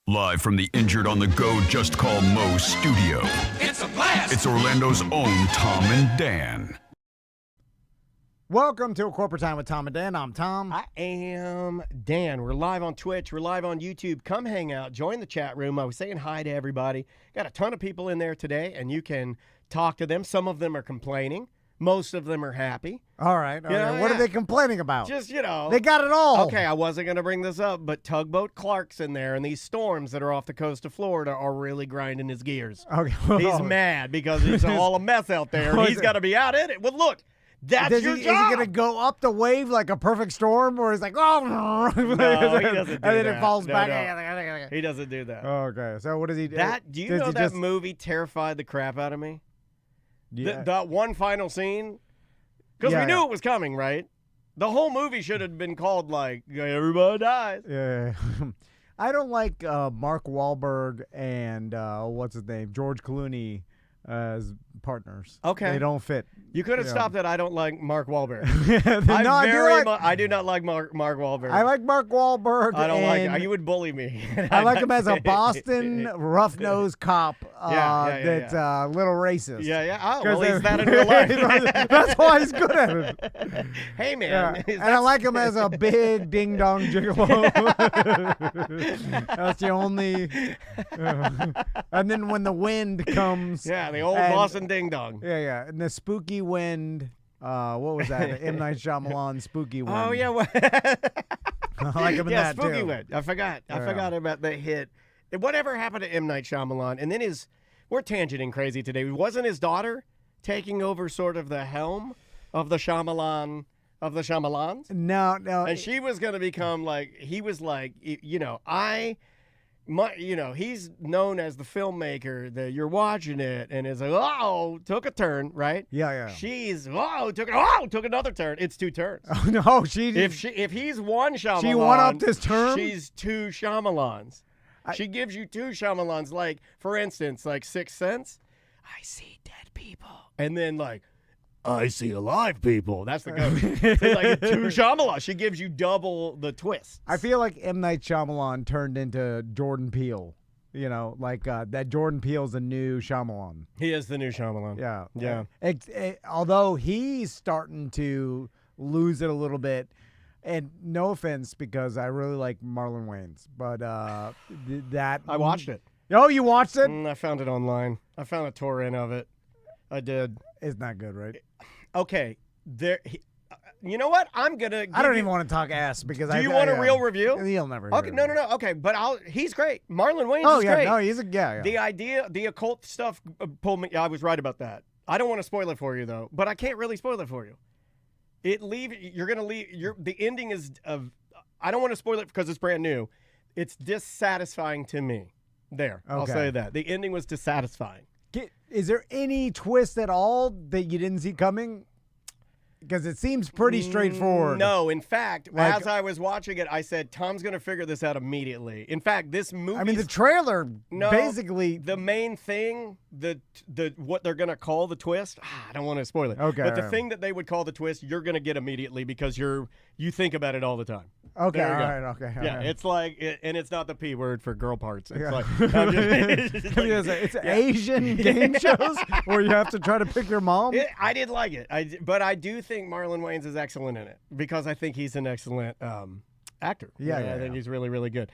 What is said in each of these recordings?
Live from the Injured on the Go Just Call Mo studio. It's a blast! It's Orlando's own Tom and Dan. Welcome to A Corporate Time with Tom and Dan. I'm Tom. I am Dan. We're live on Twitch. We're live on YouTube. Come hang out. Join the chat room. I was saying hi to everybody. Got a ton of people in there today, and you can talk to them. Some of them are complaining. Most of them are happy. All right. What are they complaining about? Just, They got it all. Okay, I wasn't going to bring this up, but Tugboat Clark's in there, and these storms that are off the coast of Florida are really grinding his gears. Okay. He's mad because it's all a mess out there, and he's got to be out in it. Well, look. That's your job. Is he going to go up the wave like a perfect storm, or he's like, no, he doesn't do and then that. it falls No, back? no. He doesn't do that. Okay, so what does he do? Do you know that movie terrified the crap out of me? Yeah. That one final scene? Because we knew it was coming, right? The whole movie should have been called, like, everybody dies. Yeah. I don't like Mark Wahlberg and, what's his name, George Clooney as partners. Okay. They don't fit. You could have stopped at I don't like Mark Wahlberg. I do not like Mark Wahlberg. I like Mark Wahlberg. I don't like him. You would bully me. I like him as a Boston rough-nosed cop that's a little racist. Yeah. Oh, well, he's that in real life. That's why he's good at it. Hey, man. Yeah. And I like him as a big ding-dong gigolo. That's the only... and then when the wind comes... Yeah, the old Boston ding-dong. Yeah. And the spooky wind... what was that? The M. Night Shyamalan spooky wind. Oh, yeah. I like him in that, spooky too. wind. I forgot about the hit. Whatever happened to M. Night Shyamalan? And then we're tangenting crazy today. Wasn't his daughter taking over sort of the helm of the Shyamalan, of the Shyamalans? No. And she was going to become like, he was like, he's known as the filmmaker that you're watching it and is like, took a turn, right? Yeah. She's, took another turn. It's two turns. Oh, no. If he's one Shyamalan, she won up this term? She's two Shyamalans. She gives you two Shyamalans, like, for instance, like Sixth Sense. I see dead people. And then, like, I see alive people. That's the go. So, like, two Shyamalan. She gives you double the twist. I feel like M. Night Shyamalan turned into Jordan Peele. You know, like that Jordan Peele's the new Shyamalan. He is the new Shyamalan. Yeah. Although he's starting to lose it a little bit. And no offense, because I really like Marlon Wayans, but that... I watched it. Oh, you watched it? I found it online. I found a torrent of it. I did. It's not good, right? Okay. You know what? I'm going to... I don't even want to talk ass because Do you want a real review? He'll never Okay, hear no. Okay, but he's great. Marlon Wayans is great. No, he's a... Yeah. The idea, the occult stuff pulled me... I was right about that. I don't want to spoil it for you, though, but I can't really spoil it for you. You're going to leave... The ending is... I don't want to spoil it because it's brand new. It's dissatisfying to me. There. Okay. I'll say that. The ending was dissatisfying. Is there any twist at all that you didn't see coming? Because it seems pretty straightforward. No, in fact, as I was watching it, I said, Tom's going to figure this out immediately. In fact, this movie... I mean, the trailer basically... The main thing, what they're going to call the twist, I don't want to spoil it. Okay. But the thing that they would call the twist, you're going to get immediately because you think about it all the time. Okay, all right, okay. Yeah, it's like, and it's not the P word for girl parts. It's like... it's Asian game shows where you have to try to pick your mom? I did like it, but I do think Marlon Wayans is excellent in it because I think he's an excellent actor. I think he's really, really good.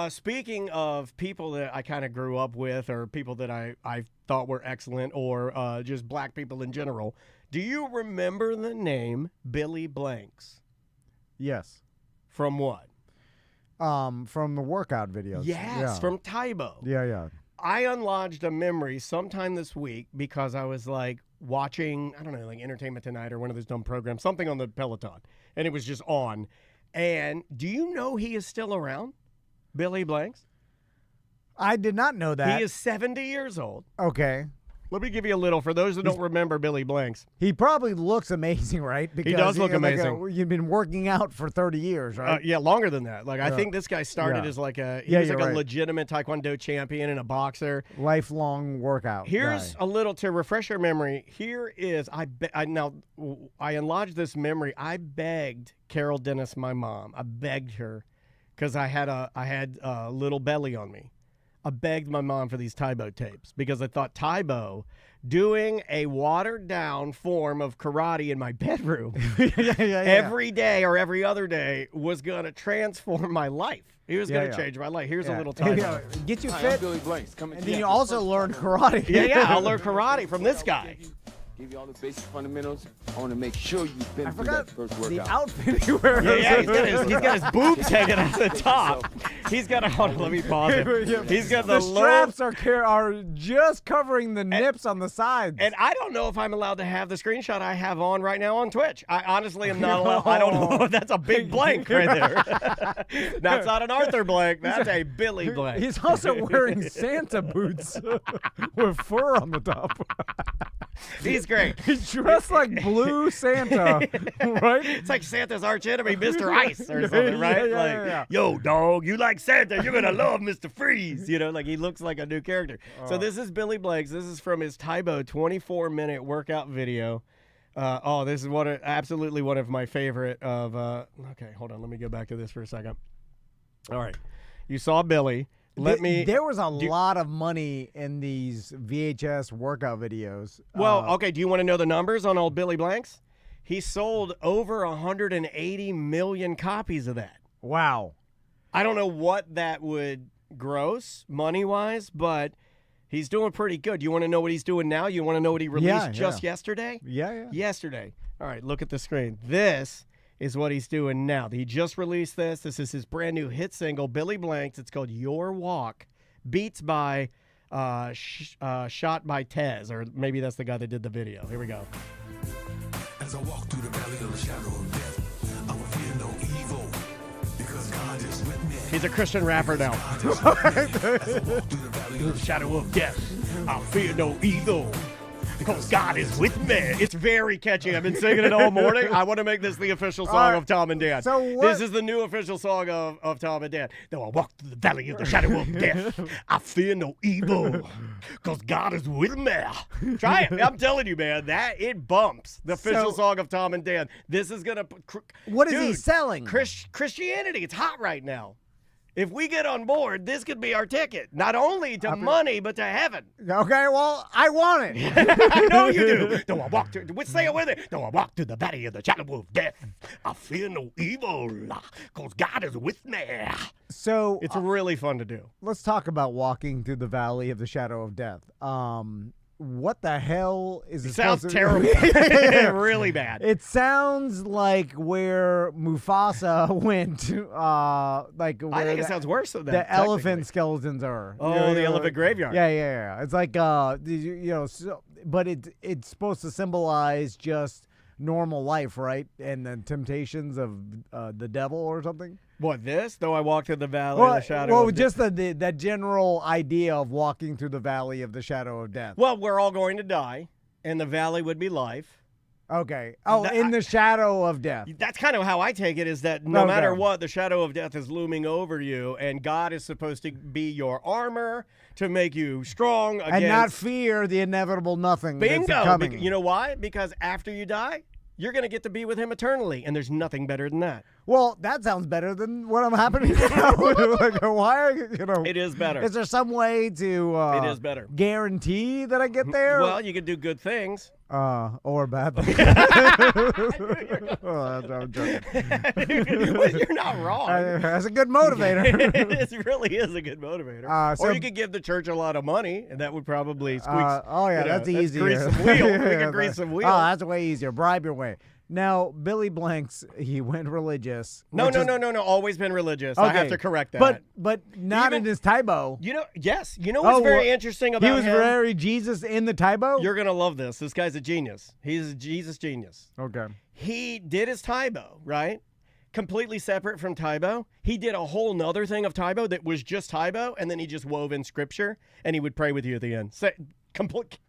Speaking of people that I kind of grew up with or people that I thought were excellent or just black people in general, do you remember the name Billy Blanks? Yes. From what? From the workout videos. Yes, from Tybo. Yeah. I unlodged a memory sometime this week because I was like watching, I don't know, like Entertainment Tonight or one of those dumb programs, something on the Peloton, and it was just on. And do you know he is still around, Billy Blanks? I did not know that. He is 70 years old. Okay. Let me give you a little, for those that don't remember Billy Blanks. He probably looks amazing, right? Because he does look amazing. You've been working out for 30 years, right? Yeah, longer than that. Like, I think this guy started as like a legitimate Taekwondo champion and a boxer. Lifelong workout. Here's a little, to refresh your memory, here is, I enlarged this memory. I begged Carol Dennis, my mom. I begged her because I had a little belly on me. I begged my mom for these Tybo tapes because I thought Tybo doing a watered-down form of karate in my bedroom every day or every other day was going to transform my life. He was going to change my life. Here's a little Tybo. Get you Hi, fit. I'm Billy Blanks. And then you also learn karate. Yeah, I'll learn karate from this guy. Give you all the basic fundamentals. I want to make sure you've been I through forgot that first the workout. outfit he wears. Yeah, he's got his boobs hanging out the top. He's got hold on, let me pause him. He's got the straps are just covering the nips on the sides. And I don't know if I'm allowed to have the screenshot I have on right now on Twitch. I honestly am not allowed. I don't know. That's a big blank right there. That's not an Arthur blank. That's a Billy blank. He's also wearing Santa boots with fur on the top. He's great. He's dressed like Blue Santa, right? It's like Santa's arch enemy, Mr. Ice or something, right? Yeah. Yo, dog, you like Santa, you're gonna love Mr. Freeze. You know, like he looks like a new character. So this is Billy Blanks. This is from his Tybo 24-minute workout video. This is absolutely one of my favorite of. Okay, hold on. Let me go back to this for a second. All right, you saw Billy. There was a lot of money in these VHS workout videos. Well, okay, do you want to know the numbers on old Billy Blanks? He sold over 180 million copies of that. Wow. I don't know what that would gross money-wise, but he's doing pretty good. You want to know what he's doing now? You want to know what he released just yesterday? Yeah. Yesterday. All right, look at the screen. This is what he's doing now. He just released this. This is his brand new hit single, Billy Blanks. It's called Your Walk. Beats by Shot by Tez, or maybe that's the guy that did the video. Here we go. As I walk through the valley of the shadow of death, I will fear no evil, because God is with me. He's a Christian rapper now. As I walk through the valley of the Shadow of death, I fear no evil, because God is with me. It's very catchy. I've been singing it all morning. I want to make this the official song of Tom and Dan. This is the new official song of Tom and Dan. Though I walk through the valley of the shadow of death, I fear no evil, because God is with me. Try it. I'm telling you, man, that it bumps. The official song of Tom and Dan. This is going to... What is he selling? Christianity. It's hot right now. If we get on board, this could be our ticket, not only to money, but to heaven. Okay, well, I want it. I know you do. Though I walk say it with it. Though I walk through the valley of the shadow of death, I fear no evil, because God is with me. So it's really fun to do. Let's talk about walking through the valley of the shadow of death. What the hell is it? Sounds terrible. Really bad. It sounds like where Mufasa went. Like where I think it sounds worse than that. The elephant skeletons are. Oh, the elephant graveyard. Yeah. It's like but it's supposed to symbolize just normal life, right? And the temptations of the devil or something. What, this? Though I walk through the valley of the shadow of death. Just the general idea of walking through the valley of the shadow of death. Well, we're all going to die, and the valley would be life. Okay. Oh, in the shadow of death. That's kind of how I take it, is that no matter what, the shadow of death is looming over you, and God is supposed to be your armor to make you strong against... And not fear the inevitable nothing Bingo! That's coming. You know why? Because after you die, you're going to get to be with him eternally, and there's nothing better than that. Well, that sounds better than what I'm happening now. Like, why? It is better. Is there some way to it is better. Guarantee that I get there? Well, you can do good things. Or bad things. I'm joking. Well, you're not wrong. That's a good motivator. It really is a good motivator. Or you could give the church a lot of money, and that would probably squeak. That's easier. Grease some wheel. We can grease some wheel. Oh, that's way easier. Bribe your way. Now, Billy Blanks, he went religious. No. Always been religious. Okay. I have to correct that. But not in his Tybo. Yes. You know what's very interesting about him? He was very Jesus in the Tybo? You're going to love this. This guy's a genius. He's a Jesus genius. Okay. He did his Tybo, right? Completely separate from Tybo. He did a whole nother thing of Tybo that was just Tybo, and then he just wove in scripture, and he would pray with you at the end.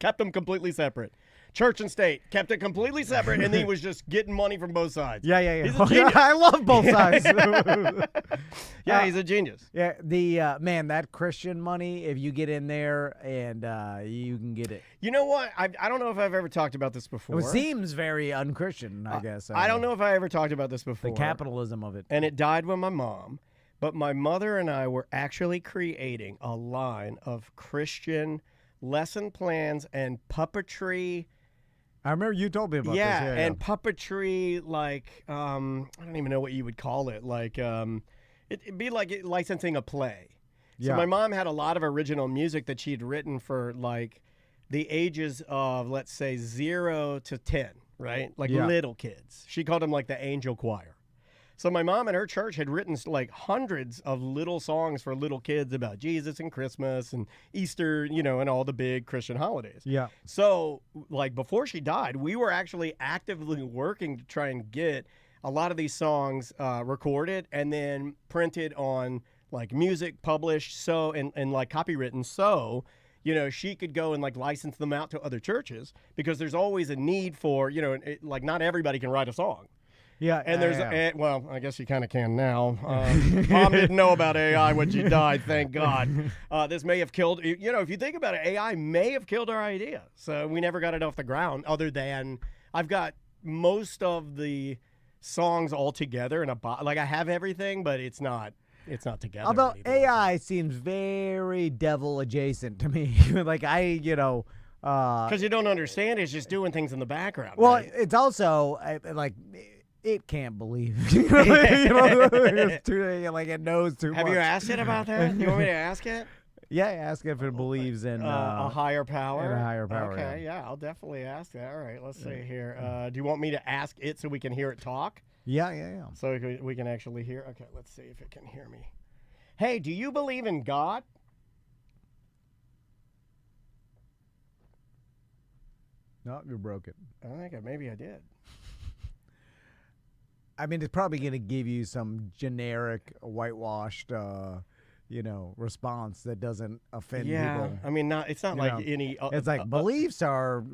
Kept them completely separate. Church and state kept it completely separate, and he was just getting money from both sides. Yeah. He's a genius. I love both sides. Yeah, he's a genius. Yeah, man, that Christian money, if you get in there and you can get it. You know what? I don't know if I've ever talked about this before. It seems very unchristian, I guess. I don't know if I ever talked about this before. The capitalism of it. And it died with my mom. but my mother and I were actually creating a line of Christian lesson plans and puppetry. I remember you told me about this. Yeah, and puppetry, like, I don't even know what you would call it. Like, it'd be like licensing a play. So my mom had a lot of original music that she'd written for, like, the ages of, let's say, 0 to 10, right? Like little kids. She called them, like, the angel choir. So my mom and her church had written like hundreds of little songs for little kids about Jesus and Christmas and Easter, you know, and all the big Christian holidays. Yeah. So like before she died, we were actually actively working to try and get a lot of these songs recorded and then printed on like music published and like copywritten. So, you know, she could go and like license them out to other churches because there's always a need for, you know, like not everybody can write a song. Yeah, and well, I guess you kind of can now. Mom didn't know about AI when she died, thank God. This may have killed, you know, if you think about it, AI may have killed our idea. So we never got it off the ground other than I've got most of the songs all together in a box. Like I have everything, but it's not together. Although AI seems very devil adjacent to me. Like because you don't understand, it's just doing things in the background. Well, right? it's also like it can't believe. It's too, like it knows too much. Have you asked it about that? You want me to ask it? Yeah, ask if it believes in a higher power. In a higher power. Okay, yeah, I'll definitely ask that. All right, let's see here. Do you want me to ask it so we can hear it talk? Yeah. So we can actually hear. Okay, let's see if it can hear me. Hey, do you believe in God? No, you're broken. I think maybe I did. I mean, it's probably going to give you some generic, whitewashed, response that doesn't offend people. I mean, it's not like any. It's like beliefs are,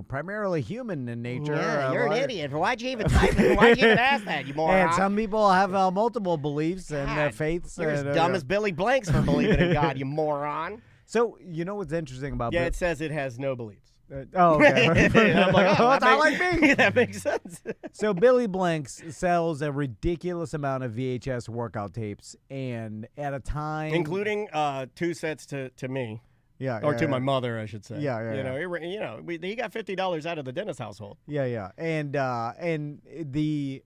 primarily human in nature. Yeah, you're an idiot. Why'd you even type it? Why'd you even ask that, you moron? And some people have multiple beliefs and their faiths. You're as dumb as Billy Blanks for believing in God, you moron. So, you know what's interesting about it says it has no beliefs. Okay. I'm like, that's not like me. That makes sense. So Billy Blanks sells a ridiculous amount of VHS workout tapes, and at a time, including 2 sets to me. Yeah, or to my mother, I should say. Yeah. He got $50 out of the Dennis household. Yeah, and the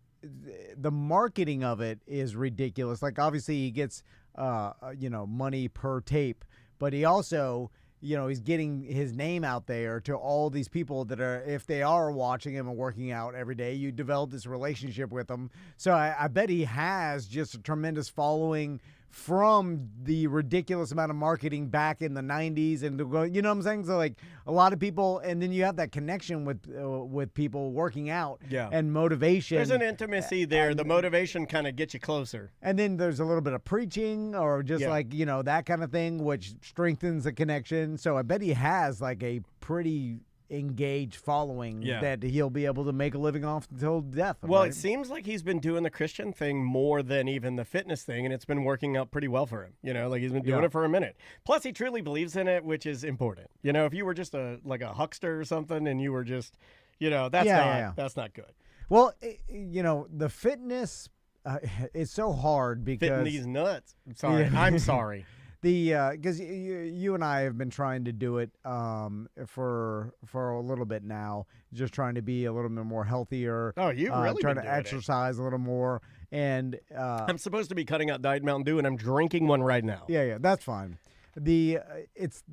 marketing of it is ridiculous. Like obviously he gets money per tape, but he also he's getting his name out there to all these people that are, if they are watching him and working out every day, you develop this relationship with them. So I bet he has just a tremendous following from the ridiculous amount of marketing back in the 90s and you know what I'm saying? So like a lot of people, and then you have that connection with people working out and motivation. There's an intimacy there. The motivation kind of gets you closer. And then there's a little bit of preaching or just that kind of thing, which strengthens the connection. So I bet he has like a pretty engaged following that he'll be able to make a living off until death. Well, right? It seems like he's been doing the Christian thing more than even the fitness thing, and it's been working out pretty well for him. Like he's been doing it for a minute. Plus, he truly believes in it, which is important. If you were just a huckster or something, and you were just, that's not good. Well, the fitness is so hard because fitting these nuts. I'm sorry. Because you and I have been trying to do it for a little bit now, just trying to be a little bit more healthier. Oh, you've really trying been to doing exercise a little more, and I'm supposed to be cutting out Diet Mountain Dew, and I'm drinking one right now. Yeah, that's fine. It's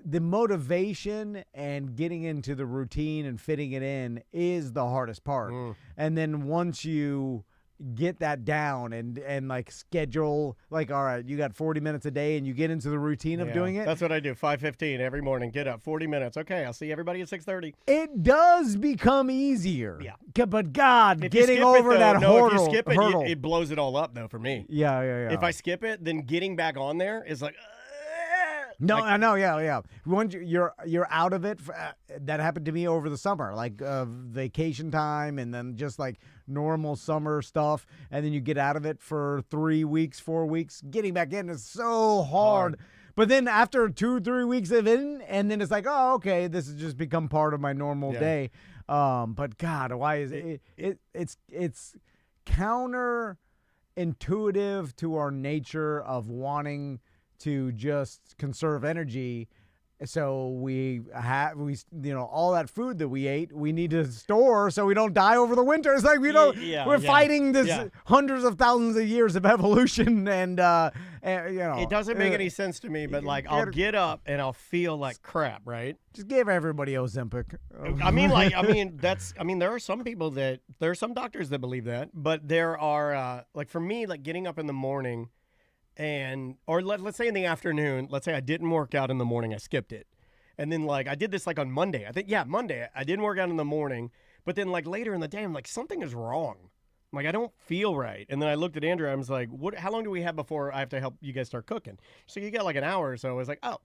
the motivation and getting into the routine and fitting it in is the hardest part, and then once you get that down and like schedule, like, all right, you got 40 minutes a day and you get into the routine of doing it. That's what I do. 5:15 every morning. Get up 40 minutes. Okay, I'll see everybody at 6:30. It does become easier. Yeah. But God, if getting over that hurdle. If you skip it, it blows it all up though for me. Yeah. If I skip it, then getting back on there is like No, I know, yeah. Once you're out of it, that happened to me over the summer, like vacation time, and then just like normal summer stuff, and then you get out of it for 3 weeks, 4 weeks. Getting back in is so hard. But then after 2-3 weeks of it, and then it's like, oh, okay, this has just become part of my normal day. But God, why is it's counter? intuitive to our nature of wanting to just conserve energy. So we all that food that we ate, we need to store so we don't die over the winter. It's like we're fighting this hundreds of thousands of years of evolution, and it doesn't make any sense to me. But like, I'll get up and I'll feel like crap, right? Just give everybody Ozempic. There are some people there are some doctors that believe that, but there are like for me, like getting up in the morning. Or let's say in the afternoon, let's say I didn't work out in the morning, I skipped it. And then like I did this like on Monday. Monday. I didn't work out in the morning, but then like later in the day, I'm like, something is wrong. I'm like, I don't feel right. And then I looked at Andrew, I was like, how long do we have before I have to help you guys start cooking? So you got like an hour or so. I was like, oh,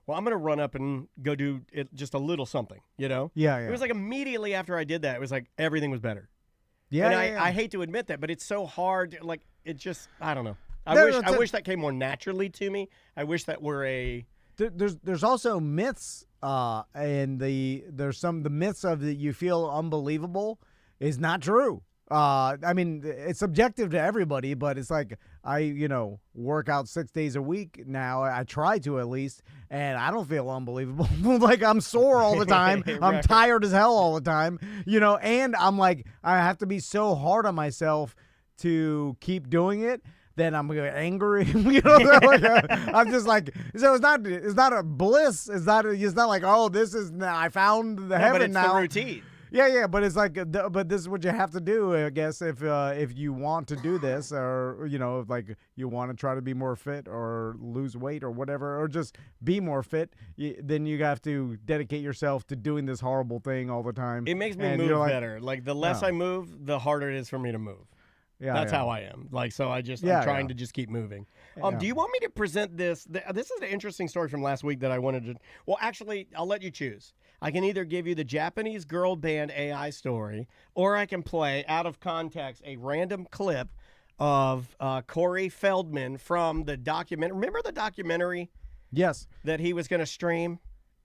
well, I'm going to run up and go do it, just a little something, you know? Yeah. It was like immediately after I did that, it was like everything was better. Yeah. And I hate to admit that, but it's so hard. Like, it just, I don't know. I wish that came more naturally to me. I wish that were a. There's also myths, and the myths of that you feel unbelievable is not true. I mean, it's subjective to everybody, but it's like I work out 6 days a week now. I try to at least, and I don't feel unbelievable. Like I'm sore all the time. Right. I'm tired as hell all the time. And I'm like I have to be so hard on myself to keep doing it. Then I'm gonna get angry. I'm just like, so it's not a bliss. It's not like, oh, this is, I found the heaven but it's now. the routine. Yeah, but it's like, but this is what you have to do, I guess, if you want to do this, or if like you want to try to be more fit or lose weight or whatever, or just be more fit, then you have to dedicate yourself to doing this horrible thing all the time. It makes me move better. Like the less I move, the harder it is for me to move. Yeah, that's how I am. Like, so I'm trying to just keep moving. Do you want me to present this? This is an interesting story from last week that I wanted to. Well, actually, I'll let you choose. I can either give you the Japanese girl band AI story, or I can play out of context a random clip of Corey Feldman from the documentary. Remember the documentary? Yes. That he was going to stream?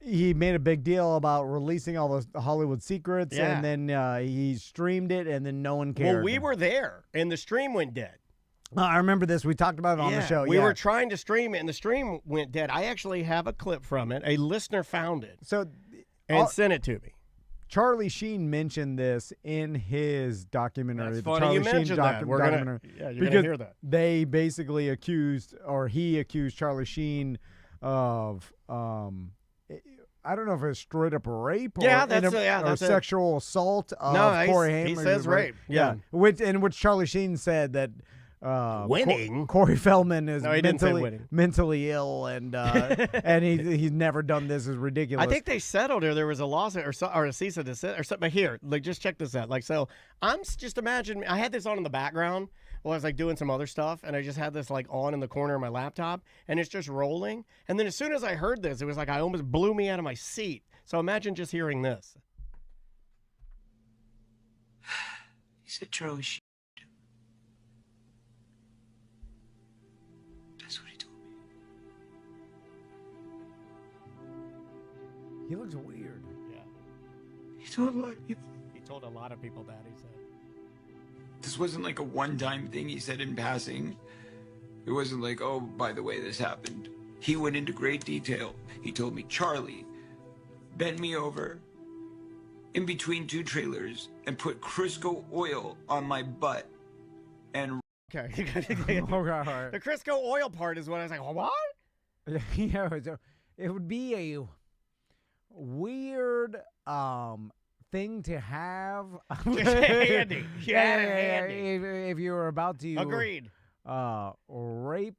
He made a big deal about releasing all the Hollywood secrets, and then he streamed it, and then no one cared. Well, we were there, and the stream went dead. I remember this. We talked about it on the show. We were trying to stream it, and the stream went dead. I actually have a clip from it. A listener found it and sent it to me. Charlie Sheen mentioned this in his documentary. That's funny you mentioned that. You're going to hear that. They basically he accused Charlie Sheen of I don't know if it's straight up rape or sexual assault of Corey Haim. He says rape. Yeah. Which Charlie Sheen said that winning. Corey Feldman is mentally ill, and and he's never done this. Is ridiculous. I think they settled her. There was a lawsuit or a cease and desist or something. But here, like, just check this out. Like, so I'm just imagining. I had this on in the background while I was like doing some other stuff, and I just had this like on in the corner of my laptop, and it's just rolling. And then as soon as I heard this, it was like I almost blew me out of my seat. So imagine just hearing this. He said Charlie Sheen. That's what he told me. He looks weird. Yeah. He told a lot of people. He told a lot of people that, he said. This wasn't like a one-time thing he said in passing. It wasn't like, oh, by the way, this happened. He went into great detail. He told me, Charlie bent me over in between two trailers and put Crisco oil on my butt and... Okay. The Crisco oil part is what I was like, what? Yeah, it would be a weird... thing to have. Handy. Handy. If you were about to agreed rape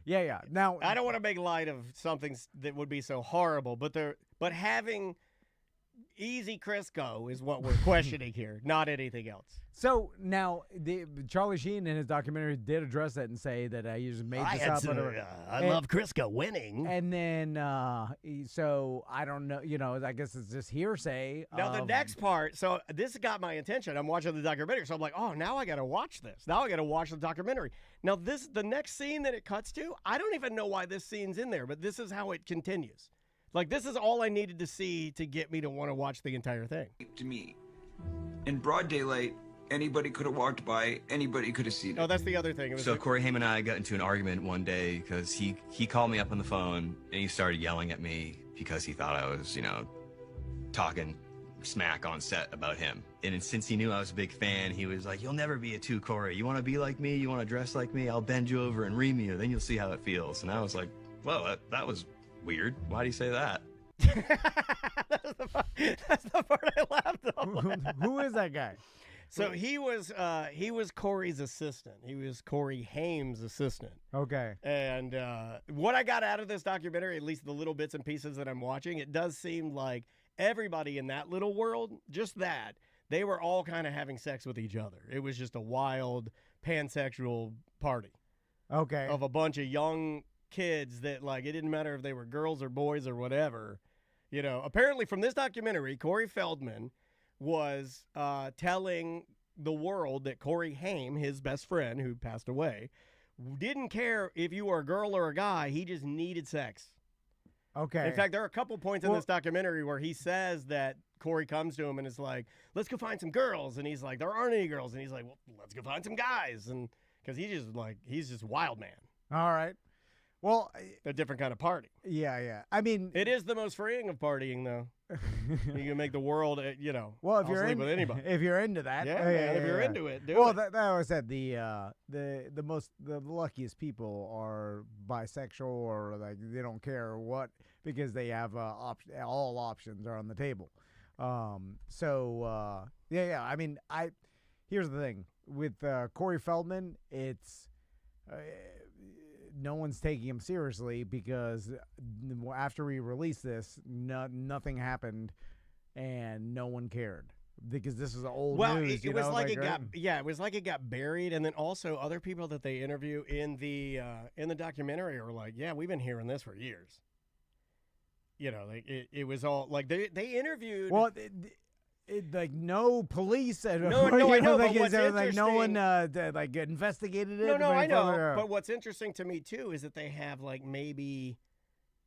yeah. Now I don't want to make light of something that would be so horrible, but having easy Crisco is what we're questioning here, not anything else. So now, Charlie Sheen in his documentary did address that and say that he just made this up. I love Crisco winning. And then, so I don't know, I guess it's just hearsay. Now, the next part, so this got my attention. I'm watching the documentary, so I'm like, oh, now I got to watch this. Now I got to watch the documentary. Now, the next scene that it cuts to, I don't even know why this scene's in there, but this is how it continues. Like, this is all I needed to see to get me to want to watch the entire thing. To me, in broad daylight, Anybody could have walked by. Anybody could have seen it. Oh, that's the other thing. It was So Corey Haim and I got into an argument one day because he called me up on the phone and he started yelling at me because he thought I was, talking smack on set about him. And since he knew I was a big fan, he was like, "You'll never be a 2, Corey. You want to be like me? You want to dress like me? I'll bend you over and ream you. Then you'll see how it feels." And I was like, "Whoa, that was weird. Why do you say that?" That's the part I laughed at. Who is that guy? So he was Corey's assistant. He was Corey Haim's assistant. Okay. And what I got out of this documentary, at least the little bits and pieces that I'm watching, it does seem like everybody in that little world, just that, they were all kind of having sex with each other. It was just a wild pansexual party. Okay. Of a bunch of young kids that, like, it didn't matter if they were girls or boys or whatever. Apparently from this documentary, Corey Feldman was telling the world that Corey Haim, his best friend who passed away, didn't care if you were a girl or a guy. He just needed sex. Okay. In fact, there are a couple points in this documentary where he says that Corey comes to him and is like, "Let's go find some girls." And he's like, "There aren't any girls." And he's like, "Well, let's go find some guys." And because he's just wild man. All right. Well, A different kind of party. yeah. I mean, It is the most freeing of partying, though. You can make the world, well, if I'll you're sleep with anybody. if you're into that, Yeah, man, if you're into it, do well, it. that always said the luckiest people are bisexual, or like they don't care what, because they have all options are on the table. Yeah. I mean, here's the thing with Corey Feldman, it's. No one's taking him seriously because after we released this, nothing happened, and no one cared because this is old news. It was like it got buried, and then also other people that they interview in the documentary are like, "Yeah, we've been hearing this for years." It was all like they interviewed. Well. Like no police. No, I know. But what's interesting, no one like investigated it. No, I know. But what's interesting to me too is that they have like maybe,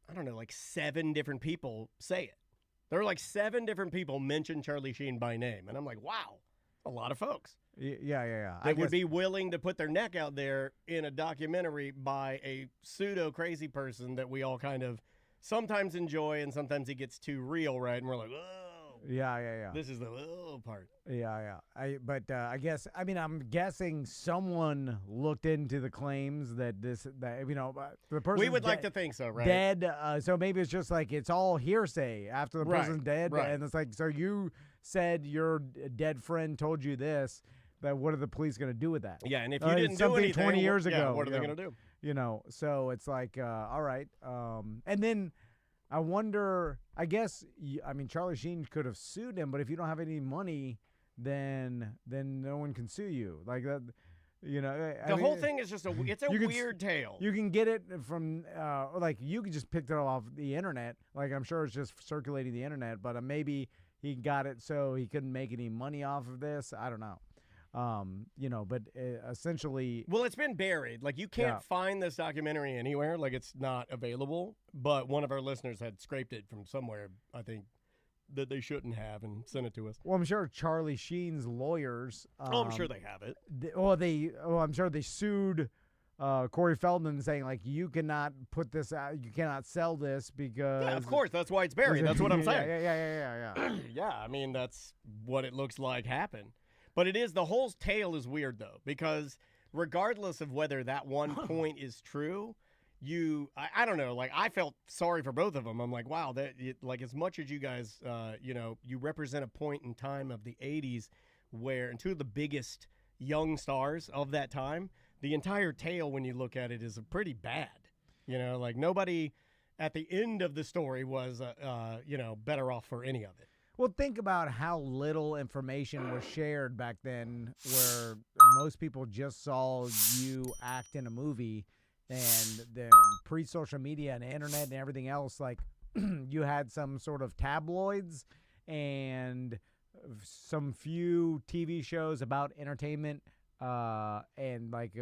I don't know, like 7 different people say it. There are like 7 different people mention Charlie Sheen by name, and I'm like, wow, a lot of folks. Yeah. They would be willing to put their neck out there in a documentary by a pseudo crazy person that we all kind of sometimes enjoy, and sometimes it gets too real, right? And we're like, oh. Yeah. This is the little part. Yeah. I guess, I'm guessing someone looked into the claims that the person. We would like to think so, right? Dead. So maybe it's just like it's all hearsay after the person's dead, right. And it's like, so you said your dead friend told you this. But what are the police going to do with that? Yeah, and if you didn't do anything 20 years ago, what are they going to do? So it's like, all right. And then I wonder, I guess, Charlie Sheen could have sued him, but if you don't have any money, then no one can sue you. Like that, The whole thing is just it's a weird tale. You can get it from, like you can just pick it off the internet. Like I'm sure it's just circulating the internet, but maybe he got it so he couldn't make any money off of this. I don't know. But essentially, well, it's been buried. Like you can't find this documentary anywhere. Like it's not available. But one of our listeners had scraped it from somewhere, I think, that they shouldn't have, and sent it to us. Well, I'm sure Charlie Sheen's lawyers. I'm sure they have it. I'm sure they sued Corey Feldman, saying like, you cannot put this out, you cannot sell this because. Yeah, of course, that's why it's buried. That's what I'm saying. Yeah. Yeah, that's what it looks like happened. But the whole tale is weird, though, because regardless of whether that one point is true, I don't know, like, I felt sorry for both of them. I'm like, wow, like, as much as you guys, you represent a point in time of the 80s where, and 2 of the biggest young stars of that time, the entire tale, when you look at it, is pretty bad. Like, nobody at the end of the story was, better off for any of it. Well, think about how little information was shared back then, where most people just saw you act in a movie, and the pre-social media and internet and everything else, like you had some sort of tabloids and some few TV shows about entertainment and like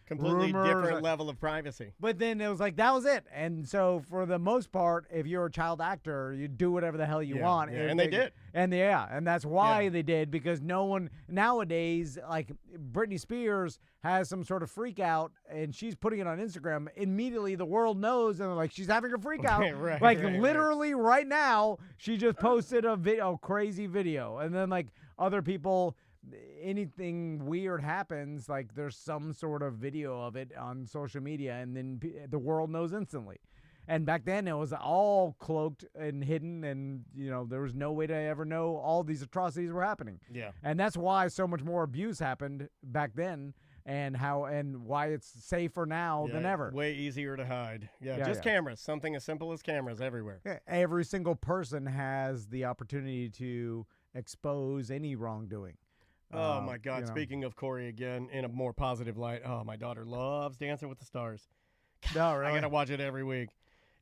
completely rumors, different level of privacy. But then it was like that was it. And so for the most part, if you're a child actor, you do whatever the hell you want. Yeah, and they did. And and that's why they did, because no one nowadays, like Britney Spears has some sort of freak out and she's putting it on Instagram. Immediately the world knows, and they're like, she's having a freak out. Literally right now, she just posted a crazy video, and then like other people, anything weird happens, like there's some sort of video of it on social media, and then the world knows instantly. And back then it was all cloaked and hidden, and there was no way to ever know all these atrocities were happening. Yeah. And that's why so much more abuse happened back then, and why it's safer now than ever. Way easier to hide. Cameras. Something as simple as cameras everywhere. Yeah, every single person has the opportunity to expose any wrongdoing. Oh, my God. Speaking of Corey again, in a more positive light, my daughter loves Dancing with the Stars. No, really? I got to watch it every week.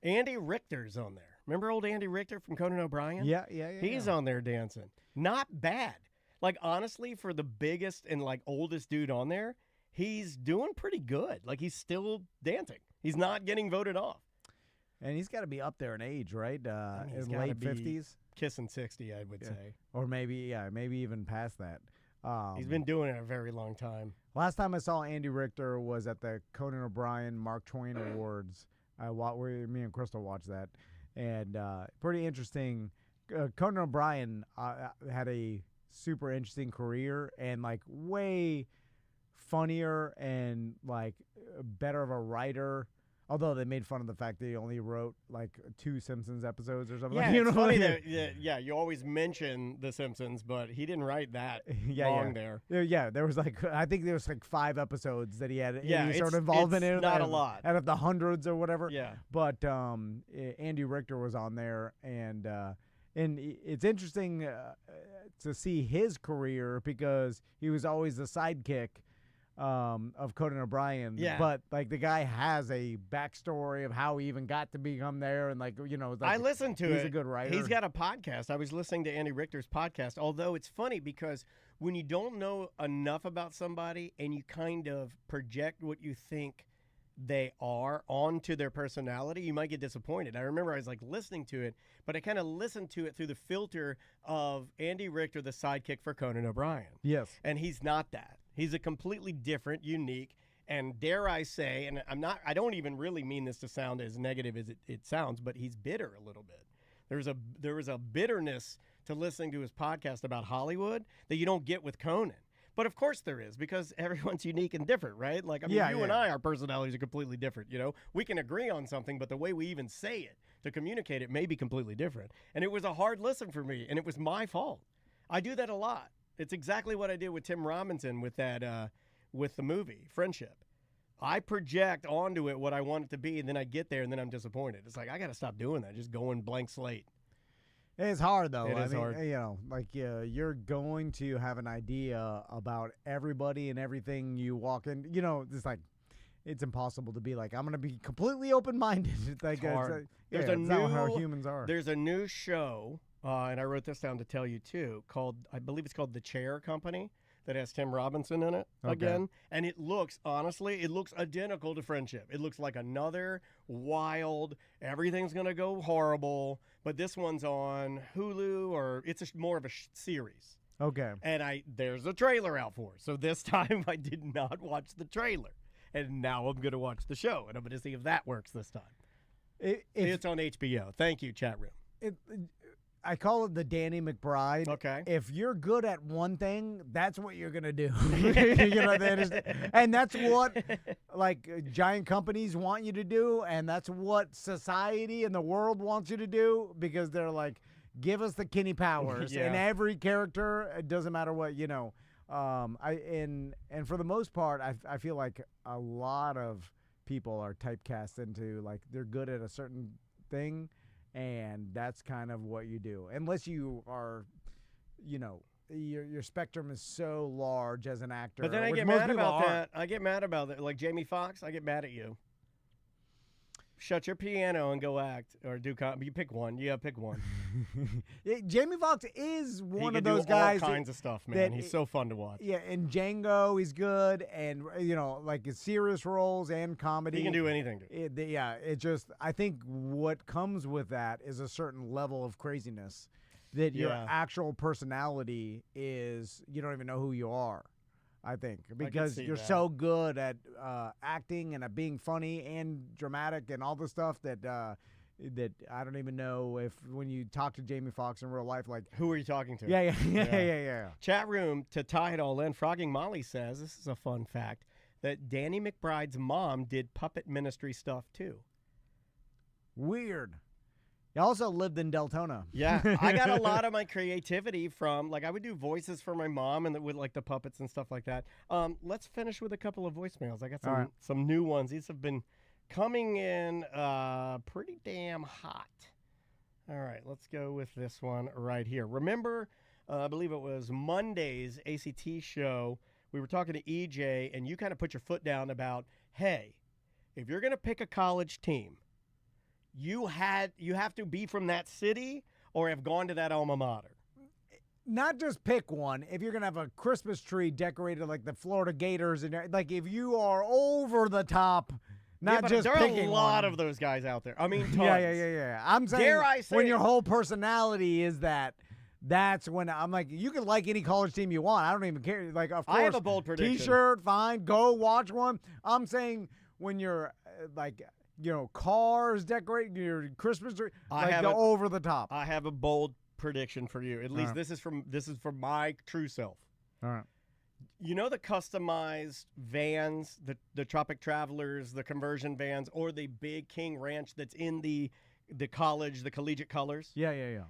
Andy Richter's on there. Remember old Andy Richter from Conan O'Brien? Yeah. He's on there dancing. Not bad. Like, honestly, for the biggest and, like, oldest dude on there, he's doing pretty good. Like, he's still dancing. He's not getting voted off. And he's got to be up there in age, right? He's in late 50s? Kissing 60, I would say. Or maybe even past that. He's been doing it a very long time. Last time I saw Andy Richter was at the Conan O'Brien Mark Twain Awards. Me and Crystal watched that, and pretty interesting. Conan O'Brien had a super interesting career, and like way funnier and like better of a writer. Although they made fun of the fact that he only wrote like 2 Simpsons episodes or something. Yeah, it's funny that you always mention The Simpsons, but he didn't write that long there. Yeah, there was I think there was 5 episodes that he had any sort of it's involvement in. Not a lot. Out of the hundreds or whatever. Yeah. But Andy Richter was on there, and it's interesting to see his career, because he was always the sidekick of Conan O'Brien. Yeah. But like the guy has a backstory of how he even got to become there, and I listened to it. He's a good writer. He's got a podcast. I was listening to Andy Richter's podcast, although it's funny because when you don't know enough about somebody and you kind of project what you think they are onto their personality, you might get disappointed. I remember I was listening to it, but I kind of listened to it through the filter of Andy Richter, the sidekick for Conan O'Brien. Yes. And he's not that. He's a completely different, unique, and dare I say, and I don't even really mean this to sound as negative as it sounds, but he's bitter a little bit. There was a bitterness to listening to his podcast about Hollywood that you don't get with Conan. But of course there is, because everyone's unique and different, right? You and I, our personalities are completely different, We can agree on something, but the way we even say it, to communicate it, may be completely different. And it was a hard listen for me, and it was my fault. I do that a lot. It's exactly what I did with Tim Robinson with that, with the movie, Friendship. I project onto it what I want it to be, and then I get there, and then I'm disappointed. It's I got to stop doing that, just going blank slate. It's hard, though. It is hard. You're going to have an idea about everybody and everything you walk in. It's impossible to be I'm going to be completely open-minded. It's hard. That's not how humans are. There's a new show, and I wrote this down to tell you, too, I believe it's called The Chair Company, that has Tim Robinson in it again. And it looks identical to Friendship. It looks like another wild, everything's going to go horrible, but this one's on Hulu, or it's more of a series. Okay. And there's a trailer out for it. So this time I did not watch the trailer. And now I'm going to watch the show, and I'm going to see if that works this time. It's on HBO. Thank you, chat room. I call it the Danny McBride. Okay. If you're good at one thing, that's what you're going to do. And that's what giant companies want you to do, and that's what society and the world wants you to do, because they're give us the Kenny Powers. Yeah. And every character, it doesn't matter what, and for the most part, I feel like a lot of people are typecast into they're good at a certain thing, and that's kind of what you do. Unless you are, your spectrum is so large as an actor. But then I get mad about that. I get mad about it. Like Jamie Foxx, I get mad at you. shut your piano and go act or do you pick one. You pick one. Jamie Foxx is one he of can those do all guys. kinds of stuff, man. He's so fun to watch. Yeah, and Django, he's good, and like his serious roles and comedy. He can do anything. Dude. It just I think what comes with that is a certain level of craziness that your actual personality is. You don't even know who you are. I think because you're so good at acting and at being funny and dramatic and all the stuff that that I don't even know if when you talk to Jamie Foxx in real life, like who are you talking to? Yeah. Chat room to tie it all in. Frogging Molly says this is a fun fact that Danny McBride's mom did puppet ministry stuff too. Weird. He also lived in Deltona. Yeah, I got a lot of my creativity from, like, I would do voices for my mom and with, like, the puppets and stuff like that. Let's finish with a couple of voicemails. I got some new ones. These have been coming in pretty damn hot. All right, let's go with this one right here. Remember, I believe it was Monday's ACT show, we were talking to EJ, and you kind of put your foot down about, hey, if you're going to pick a college team, you have to be from that city or have gone to that alma mater. Not just pick one. If you're going to have a Christmas tree decorated like the Florida Gators, and like if you are over the top, not just picking one. There are a lot of those guys out there. I mean, tons. Yeah. I'm saying Dare I say when your whole personality is that's when I'm like, you can like any college team you want. I don't even care. Like, of course, I have a bold prediction. T-shirt, fine. Go watch one. I'm saying when you're cars decorating your Christmas tree, over the top. I have a bold prediction for you. At least this is from my true self. All right. You know the customized vans, the Tropic Travelers, the conversion vans, or the big King Ranch that's in the college, the collegiate colors? Yeah.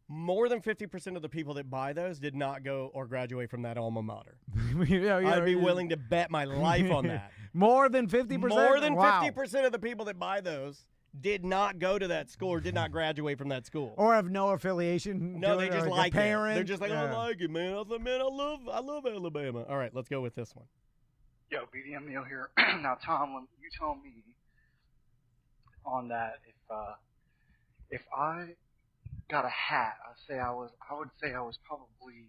More than 50% of the people that buy those did not go or graduate from that alma mater. I'd be willing to bet my life on that. More than 50%? More than 50% of the people that buy those did not go to that school or did not graduate from that school. Or have no affiliation. No, they just like it. Parent. They're just like, I like it, man. I love Alabama. All right, let's go with this one. Yo, BDM Neil here. Now, Tom, you told me on that if I got a hat, I would say I was probably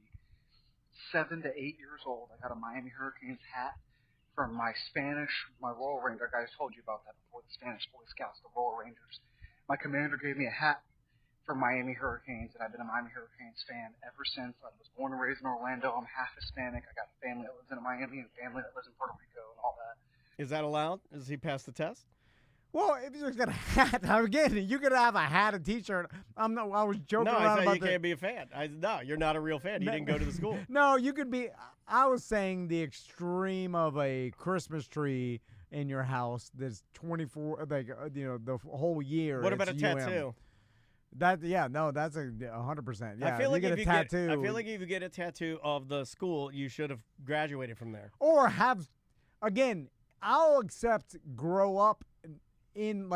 7 to 8 years old. I got a Miami Hurricanes hat from my Royal Ranger. I told you about that before, the Spanish Boy Scouts, the Royal Rangers. My commander gave me a hat from Miami Hurricanes, and I've been a Miami Hurricanes fan ever since. I was born and raised in Orlando. I'm half Hispanic. I got family that lives in Miami and family that lives in Puerto Rico and all that. Is that allowed? Does he pass the test? Well, if you just got a hat, again, you could have a hat, a T-shirt. I was joking around about you can't be a fan. No, you're not a real fan. You didn't go to the school. No, you could be. I was saying the extreme of a Christmas tree in your house that's 24, the whole year. What about a tattoo? That's 100%. Yeah, I feel like you get a tattoo. I feel like if you get a tattoo of the school, you should have graduated from there. Or again, I'll accept grow up in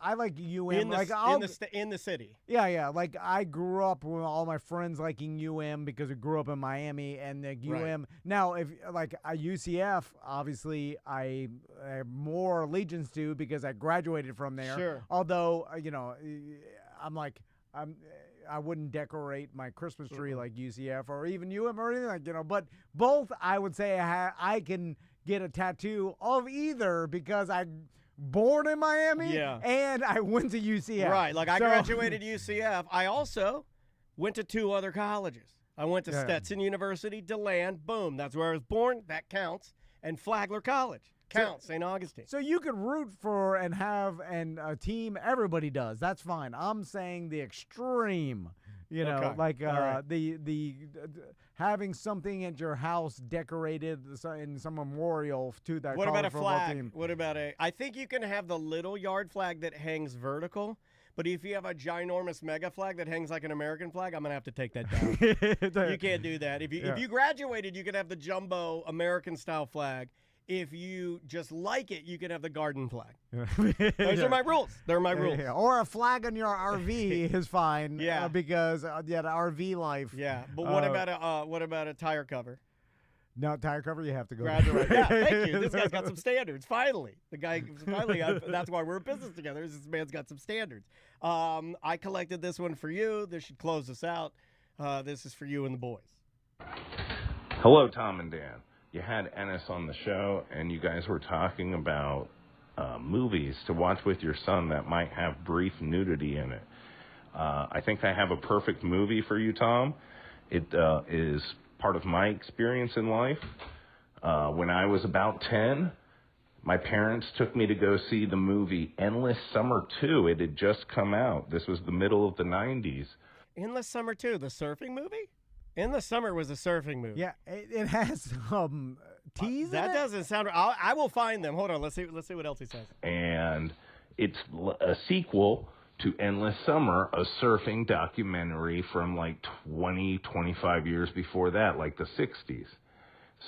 I like UM in the city. Yeah. Like I grew up with all my friends liking UM because we grew up in Miami and UM. Right. Now, if like a UCF, obviously I have more allegiance to because I graduated from there. Sure. Although I wouldn't decorate my Christmas tree like UCF or even UM or anything but both I would say I can get a tattoo of either because I born in Miami and I went to UCF. Right, I graduated UCF. I also went to 2 other colleges. I went to Stetson University, DeLand, boom, that's where I was born, that counts, and Flagler College, counts, St. Augustine. So you could root for and have a team, everybody does, that's fine. I'm saying the extreme, the having something at your house decorated in some memorial to that. What about a flag? Team. What about I think you can have the little yard flag that hangs vertical, but if you have a ginormous mega flag that hangs like an American flag, I'm gonna have to take that down. You can't do that. If you graduated, you could have the jumbo American style flag. If you just like it, you can have the garden flag. Those are my rules. They're my rules. Yeah. Or a flag on your RV is fine. Because the RV life. Yeah, but what about a tire cover? No, tire cover, you have to go. Graduate. Yeah, thank you. This guy's got some standards. Finally, the guy finally. That's why we're in business together. Is this man's got some standards. I collected this one for you. This should close us out. This is for you and the boys. Hello, Tom and Dan. You had Ennis on the show, and you guys were talking about movies to watch with your son that might have brief nudity in it. I think I have a perfect movie for you, Tom. It is part of my experience in life. When I was about 10, my parents took me to go see the movie Endless Summer 2. It had just come out. This was the middle of the 90s. Endless Summer 2, the surfing movie? Endless Summer was a surfing movie. Yeah, it has teas That in it? doesn't sound... I will find them. Hold on. Let's see what else he says. And it's a sequel to Endless Summer, a surfing documentary from like 20, 25 years before that, like the 60s.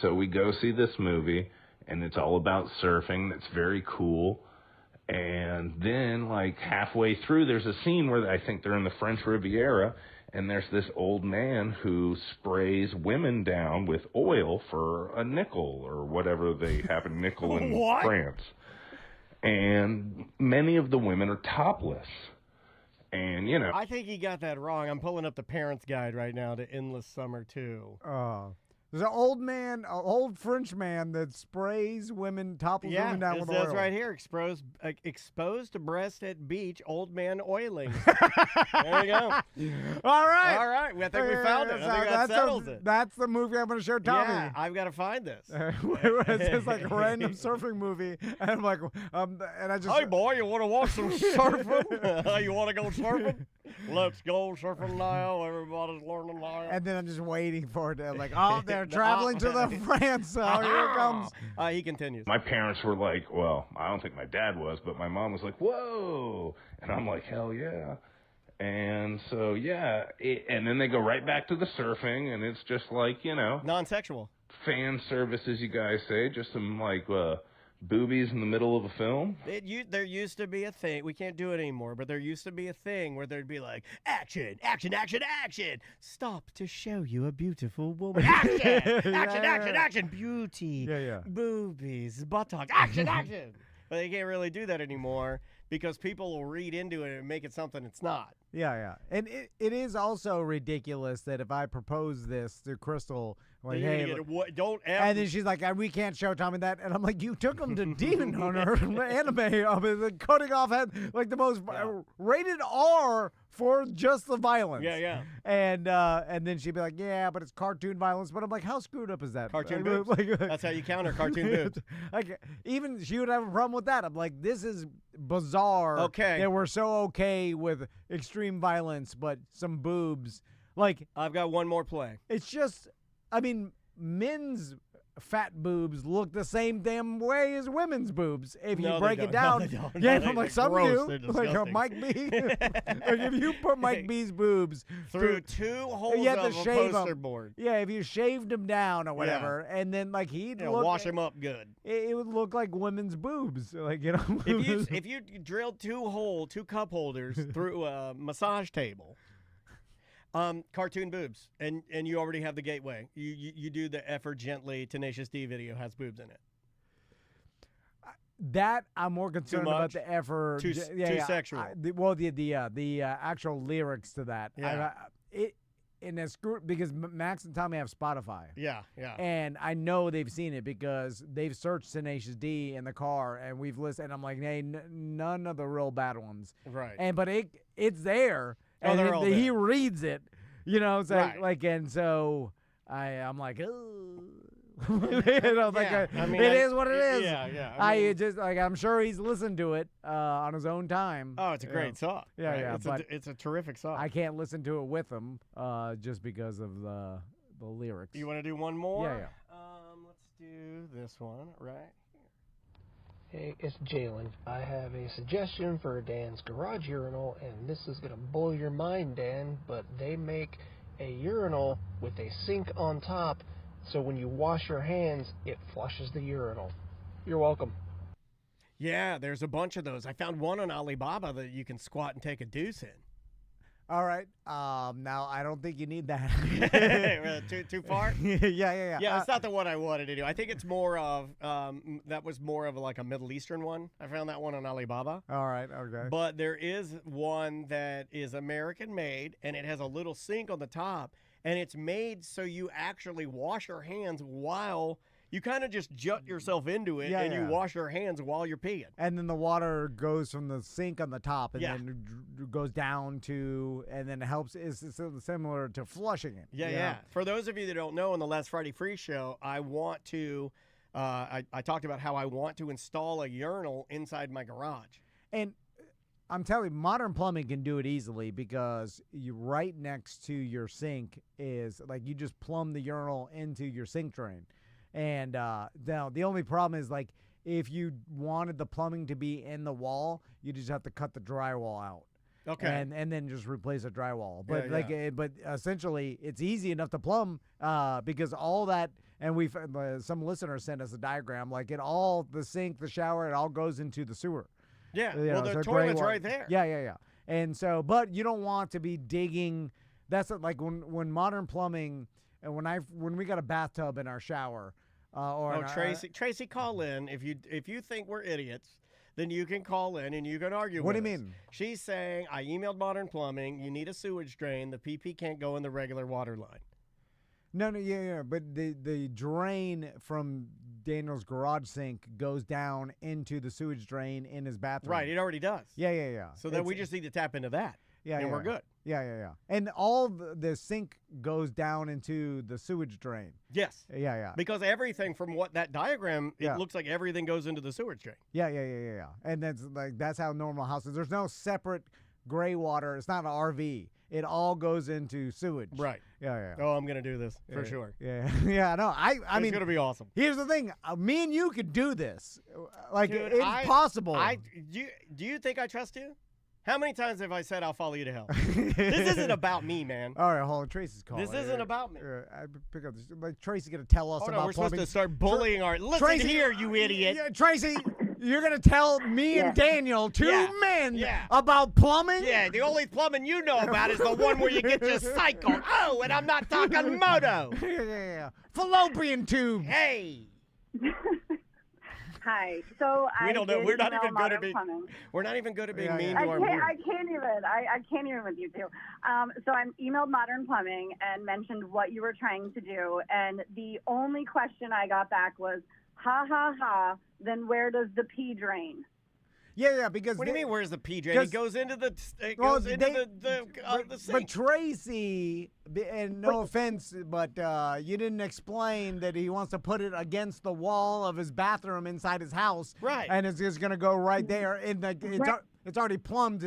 So we go see this movie, and it's all about surfing. It's very cool. And then, like, halfway through, there's a scene where I think they're in the French Riviera, and there's this old man who sprays women down with oil for a nickel, or whatever they have a nickel in France. And many of the women are topless. And, you know. I think he got that wrong. I'm pulling up the parents' guide right now to Endless Summer 2. There's an old French man that sprays women, topless women down with oil. Yeah, it says right here, exposed to breast at beach, old man oiling. There you go. All right. All right. I think we found it. I think that settles it. That's the movie I'm going to show Tommy. Yeah, I've got to find this. It's just like a random surfing movie. And I'm like, and I just... Hey, boy, you want to watch some surfing? You want to go surfing? Let's go surfing now. Everybody's learning now. And then I'm just waiting for it to, like, oh, they're traveling to the France. So here it comes. He continues. My parents were like, well, I don't think my dad was, but my mom was like, whoa. And I'm like, hell yeah. And so, yeah. And then they go right back to the surfing, and it's just like, you know. Non-sexual. Fan service, as you guys say. Just some, like, boobies in the middle of a film. There used to be a thing. We can't do it anymore, but there used to be a thing where there'd be like, action, action, action, action. Stop to show you a beautiful woman. Action, action, action, action. Beauty, boobies, buttocks, action, action. But they can't really do that anymore because people will read into it and make it something it's not. Yeah. And it is also ridiculous that if I propose this to Crystal, like, hey, don't ever. And then she's like, we can't show Tommy that. And I'm like, you took him to Demon Hunter anime, cutting off head, like the most rated R for just the violence. Yeah. And then she'd be like, yeah, but it's cartoon violence. But I'm like, how screwed up is that? Cartoon boobs. That's how you counter cartoon boobs. Like, even she would have a problem with that. I'm like, this is bizarre. Okay. That we're so okay with extreme violence, but some boobs. Like, I've got one more play. It's just, I mean, men's fat boobs look the same damn way as women's boobs if you break it down. I'm like, some do. Like Mike B. Like, if you put Mike B's boobs through two holes you have of to a shave poster them. board. Yeah, if you shaved them down or whatever, and then like he'd wash him up good. It would look like women's boobs. Like, you know. If you drilled two cup holders through a massage table. Cartoon boobs, and you already have the gateway. You do the effort gently. Tenacious D video has boobs in it. That I'm more concerned about the effort. Too sexual. The actual lyrics to that. Yeah. Because Max and Tommy have Spotify. Yeah. And I know they've seen it because they've searched Tenacious D in the car, and we've listened. And I'm like, hey, none of the real bad ones. Right. But it's there. And he reads it, you know, so right. like, and so I'm like, oh, it is what it is. Yeah. I'm sure he's listened to it on his own time. Oh, it's a great song. Yeah. It's a terrific song. I can't listen to it with him just because of the lyrics. You want to do one more? Yeah. Let's do this one right. Hey, it's Jalen. I have a suggestion for Dan's garage urinal, and this is going to blow your mind, Dan, but they make a urinal with a sink on top, so when you wash your hands, it flushes the urinal. You're welcome. Yeah, there's a bunch of those. I found one on Alibaba that you can squat and take a deuce in. All right. Now I don't think you need that. too far? Yeah. Yeah, it's not the one I wanted to do. I think it's more of that was more of like a Middle Eastern one. I found that one on Alibaba. All right. Okay. But there is one that is American made, and it has a little sink on the top, and it's made so you actually wash your hands while you kind of just jut yourself into it, and you wash your hands while you're peeing. And then the water goes from the sink on the top and then goes down to, and then it helps. It's similar to flushing it. Yeah. For those of you that don't know, on the Last Friday Free Show, I want to, I talked about how I want to install a urinal inside my garage. And I'm telling you, modern plumbing can do it easily because you right next to your sink is like you just plumb the urinal into your sink drain. And now the only problem is like if you wanted the plumbing to be in the wall, you just have to cut the drywall out. Okay. And then just replace the drywall. But but essentially it's easy enough to plumb because all that, and we've some listeners sent us a diagram like the sink, the shower, it all goes into the sewer. Yeah. Well, the toilet's right there. Yeah. And so, but you don't want to be digging. That's like when modern plumbing. And when we got a bathtub in our shower, Tracy, call in if you think we're idiots, then you can call in and you can argue. What with do you us. mean? She's saying I emailed Modern Plumbing. You need a sewage drain. The PP can't go in the regular water line. No, yeah. But the drain from Daniel's garage sink goes down into the sewage drain in his bathroom. Right, it already does. Yeah. So then we just need to tap into that. And we're good. Yeah. And all the sink goes down into the sewage drain. Yes. Yeah. Because everything from what that diagram, it looks like everything goes into the sewage drain. Yeah. And that's how normal houses. There's no separate gray water. It's not an RV. It all goes into sewage. Right. Yeah. Oh, I'm gonna do this for sure. Yeah. No, I mean, it's gonna be awesome. Here's the thing: me and you could do this. Like Dude, it's possible. Do you think I trust you? How many times have I said I'll follow you to hell? This isn't about me, man. All right, hold on. Tracy's calling. This isn't about me. I pick up this. Like Tracy's gonna tell us about we're plumbing. supposed to start bullying our. Listen Tracy, here, you idiot. Tracy, you're gonna tell me and Daniel, two men, about plumbing? Yeah, the only plumbing you know about is the one where you get your cycle. Oh, and I'm not talking moto. Yeah. Fallopian tube. Hey. Hi. So we don't know. We're not even good at being. Plumbing. We're not even good at being mean to our viewers. I can't even with you two. So I emailed Modern Plumbing and mentioned what you were trying to do, and the only question I got back was, "Ha. Then where does the pee drain?" Yeah, because what do you mean? Where's the pee drain? It goes into the sink. But Tracy, and no offense, but you didn't explain that he wants to put it against the wall of his bathroom inside his house, right? And it's just gonna go right there, and it's already plumbed.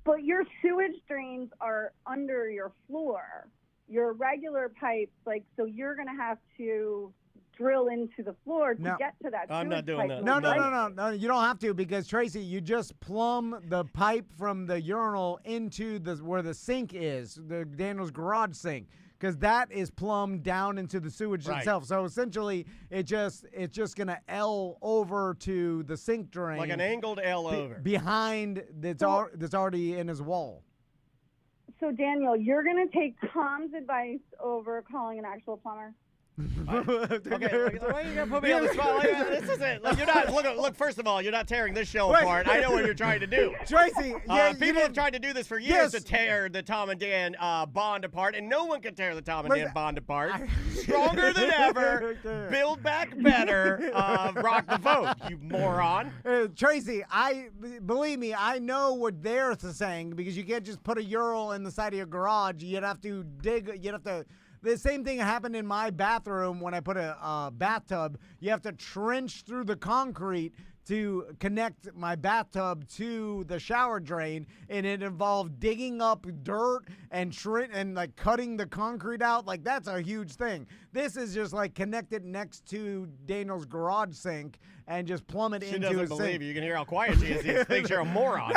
But your sewage drains are under your floor. Your regular pipes, so you're gonna have to drill into the floor to get to that. I'm not doing that. No, you don't have to, because Tracy, you just plumb the pipe from the urinal into where the sink is, the Daniel's garage sink, because that is plumbed down into the sewage itself. So essentially, it's just gonna L over to the sink drain, like an angled L over behind that's already in his wall. So Daniel, you're gonna take Tom's advice over calling an actual plumber? Okay, why are you gonna put me on the spot? This isn't. You're not. Look. First of all, you're not tearing this show apart. I know what you're trying to do, Tracy. People have tried to do this for years to tear the Tom and Dan bond apart, and no one can tear the Tom and Dan bond apart. Stronger than ever. Build back better. Rock the vote, you moron. Tracy, believe me, I know what they're saying, because you can't just put a urinal in the side of your garage. You'd have to dig. You'd have to. The same thing happened in my bathroom when I put a bathtub. You have to trench through the concrete to connect my bathtub to the shower drain, and it involved digging up dirt and cutting the concrete out. That's a huge thing. This is just connected next to Daniel's garage sink, and just plummet She into doesn't a believe sink. you. You can hear how quiet she is. She thinks you're a moron.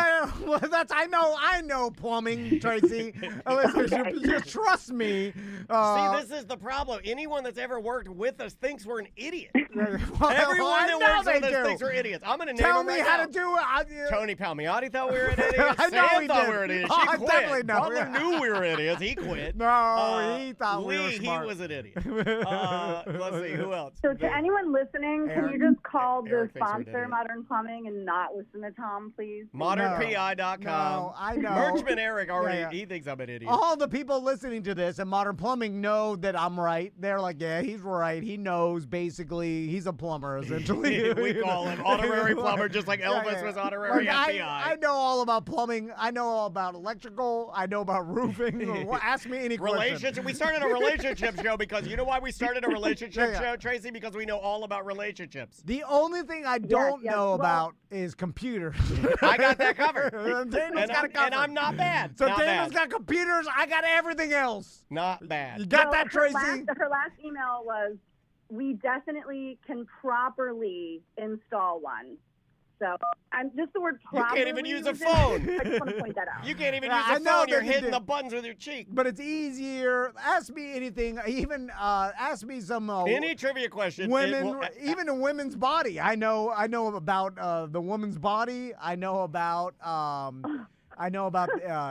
Well, I know plumbing, Tracy. Listen, just trust me. See, this is the problem. Anyone that's ever worked with us thinks we're an idiot. Well, Everyone that works with us do. thinks we're idiots. I'm going to name Tell them me right how now. to do it. Tony Palmiotti thought we were an idiot. I know Sam he thought did. we were an idiot. Oh, She I quit. definitely know. Butler knew we were idiots. He quit. No, he thought we were Lee, smart. he was an idiot. Let's see, who else? So to anyone listening, can you just call the Eric thinks we're an sponsor, idiot. Modern Plumbing, and not listen to Tom, please? ModernPI.com. No, I know. Merchman Eric already, Yeah. he thinks I'm an idiot. All the people listening to this and Modern Plumbing know that I'm right. They're like, yeah, he's right. He knows, basically. He's a plumber, essentially. We call him honorary plumber, just like Elvis was honorary FBI. I know all about plumbing. I know all about electrical. I know about roofing. Ask me any question. Relationship. We started a relationship show because you know why we started a relationship Yeah. show, Tracy? Because we know all about relationships. The only thing I don't know well- about is computers. I got that covered. Daniel's got it covered. And I'm not bad. So not Daniel's bad. got computers. I got everything else. Not bad. You got Well, that, Tracy? Her last email was, we definitely can properly install one. So I'm just the word You properly. can't even use a was in- phone. I just want to point that out. You can't even Yeah, use I a know phone. You're that you hitting do. the buttons with your cheek. But it's easier. Ask me anything. Even ask me some Any trivia question. women, even a women's body. I know about the woman's body. I know about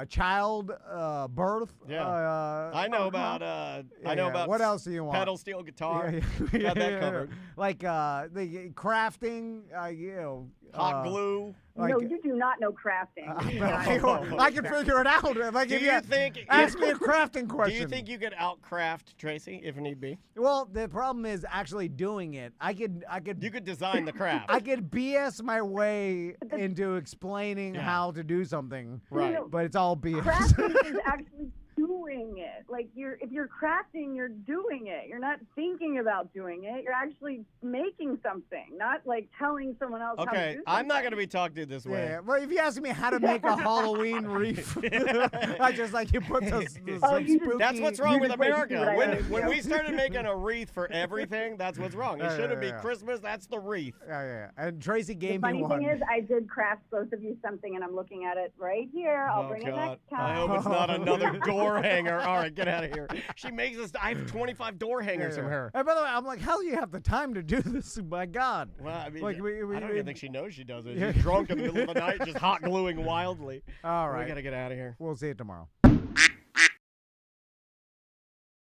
child birth. Yeah. I know about I know about what else do you want? pedal steel guitar. Yeah, Got that covered. Like the crafting, Hot glue. Like, No, you do not know crafting. I can figure it out. If I Do give you think ask me a crafting question. Do you think you could outcraft Tracy if need be? Well, the problem is actually doing it. You could design the craft. I could BS my way into explaining how to do something. Right. But it's all BS. Crafting is actually doing it. Like if you're crafting, you're doing it. You're not thinking about doing it. You're actually making something, not like telling someone else how to do Okay, something. I'm not going to be talked to this way. Yeah. Well, if you ask me how to make a Halloween wreath, I just like you put some spooky. That's what's wrong with just wait to see America. what I do. When we started making a wreath for everything, that's what's wrong. It Yeah, shouldn't yeah. be Christmas. That's the wreath. Yeah. And Tracy The gave me funny one. thing is, I did craft both of you something, and I'm looking at it right here. I'll bring it God. next time. I hope it's not another door hanger. All right, get out of here. She makes us. I have 25 door hangers from her. And by the way, I'm like, how do you have the time to do this? My God. Well, I mean, Like, I don't even think she knows she does it. Yeah. She's drunk in the middle of the night, just hot gluing wildly. All right. We got to get out of here. We'll see you tomorrow.